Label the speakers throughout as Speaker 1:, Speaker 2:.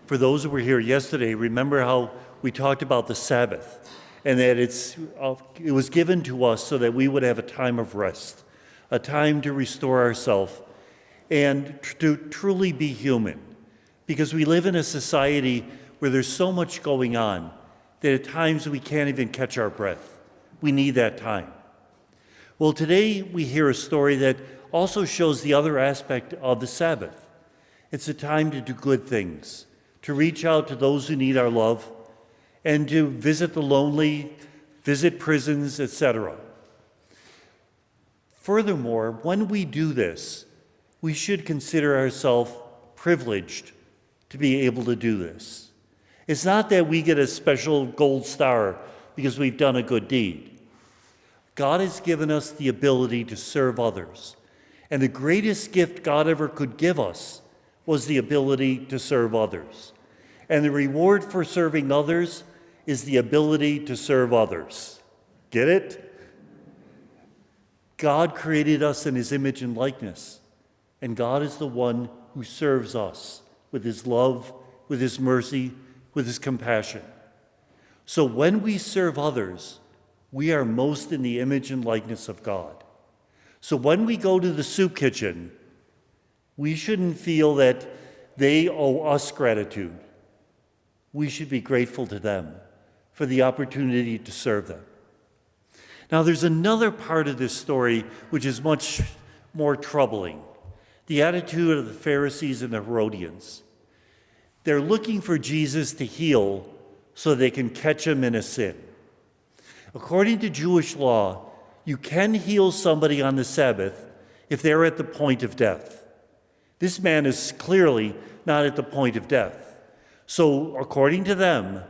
Speaker 1: For those who were here yesterday, remember how we talked about the Sabbath and that it was given to us so that we would have a time of rest, a time to restore ourselves and to truly be human. Because we live in a society where there's so much going on that at times we can't even catch our breath. We need that time. Well, today we hear a story that also shows the other aspect of the Sabbath. It's a time to do good things, to reach out to those who need our love, and to visit the lonely, visit prisons, etc. Furthermore, when we do this, we should consider ourselves privileged to be able to do this. It's not that we get a special gold star because we've done a good deed. God has given us the ability to serve others. And the greatest gift God ever could give us was the ability to serve others. And the reward for serving others is the ability to serve others. Get it? God created us in his image and likeness. And God is the one who serves us with his love, with his mercy, with his compassion. So when we serve others, we are most in the image and likeness of God. So when we go to the soup kitchen, we shouldn't feel that they owe us gratitude. We should be grateful to them for the opportunity to serve them. Now, there's another part of this story which is much more troubling. The attitude of the Pharisees and the Herodians. They're looking for Jesus to heal so they can catch him in a sin. According to Jewish law, you can heal somebody on the Sabbath if they're at the point of death. This man is clearly not at the point of death. So according to them,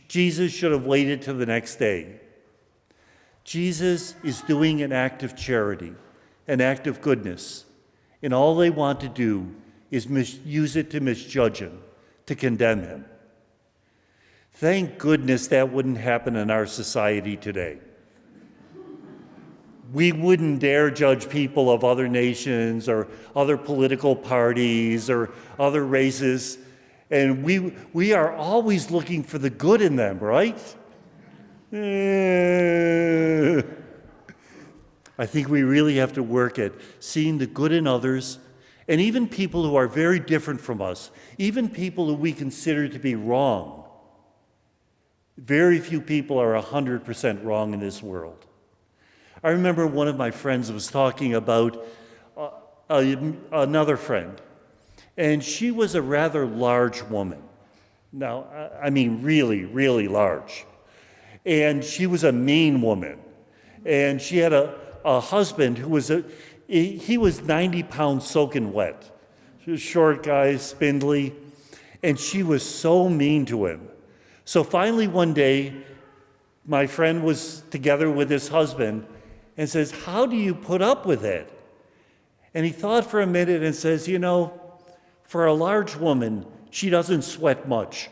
Speaker 1: Jesus should have waited till the next day. Jesus is doing an act of charity, an act of goodness, and all they want to do is use it to misjudge him, to condemn him. Thank goodness that wouldn't happen in our society today. We wouldn't dare judge people of other nations or other political parties or other races. And we are always looking for the good in them, right? I think we really have to work at seeing the good in others, and even people who are very different from us, even people who we consider to be wrong. Very few people are 100% wrong in this world. I remember one of my friends was talking about another friend, and she was a rather large woman. Now, I mean really, really large. And she was a mean woman. And she had a husband who was he was 90 pounds soaking wet. She was a short guy, spindly, and she was so mean to him. So finally one day, my friend was together with his husband and says, "How do you put up with it?" And he thought for a minute and says, "You know, for a large woman, she doesn't sweat much."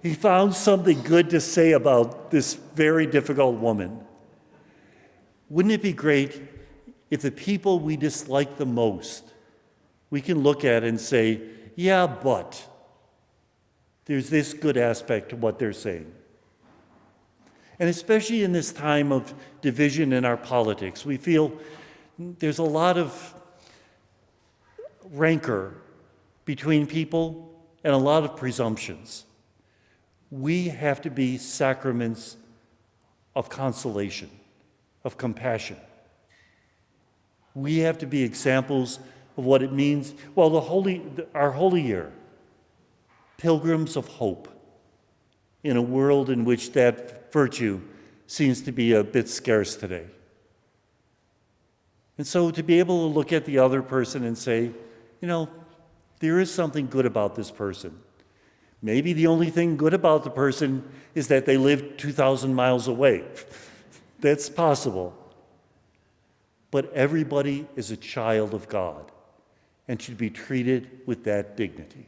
Speaker 1: He found something good to say about this very difficult woman. Wouldn't it be great if the people we dislike the most, we can look at and say, "Yeah, but there's this good aspect to what they're saying." And especially in this time of division in our politics, we feel there's a lot of rancor between people and a lot of presumptions. We have to be sacraments of consolation, of compassion. We have to be examples of what it means, well, our holy year, pilgrims of hope, in a world in which that virtue seems to be a bit scarce today. And so to be able to look at the other person and say, you know, there is something good about this person. Maybe the only thing good about the person is that they live 2,000 miles away. That's possible. But everybody is a child of God and should be treated with that dignity.